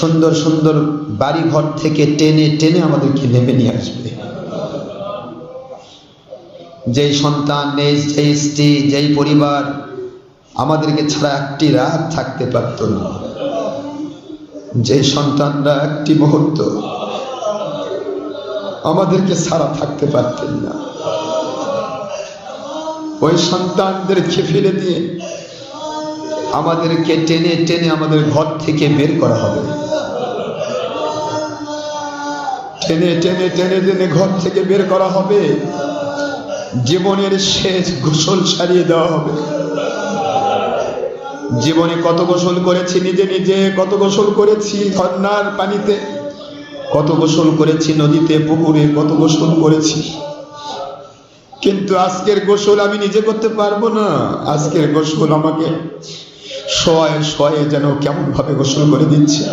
সুন্দর সুন্দর বাড়ি ঘর থেকে টেনে টেনে আমাদেরকে নেমে নিয়ে আসবে। যেই সন্তান নেই, যেই স্ত্রী, যেই পরিবার আমাদেরকে ছাড়া একটি রাত থাকতে পারত না, যে সন্তানরা একটি মুহূর্ত আমাদেরকে ছাড়া থাকতে পারতেন না, ওই সন্তানদেরকে ফেলে দিয়ে আমাদেরকে টেনে টেনে আমাদের ঘর থেকে বের করা হবে। টেনে টেনে টেনে টেনে ঘর থেকে বের করা হবে। জীবনের শেষ গোসল সারিয়ে দেওয়া হবে। জীবনে কত গোসল করেছি নিজে নিজে, কত গোসল করেছি ঝর্ণার পানিতে, কত গোসল করেছি নদীতে, পুকুরে, কত গোসল করেছি, কিন্তু আজকের গোসল আমি নিজে করতে পারবো না। আজকের গোসল আমাকে শয়ে শয়ে যেন কেমন ভাবে গোসল করে দিচ্ছে।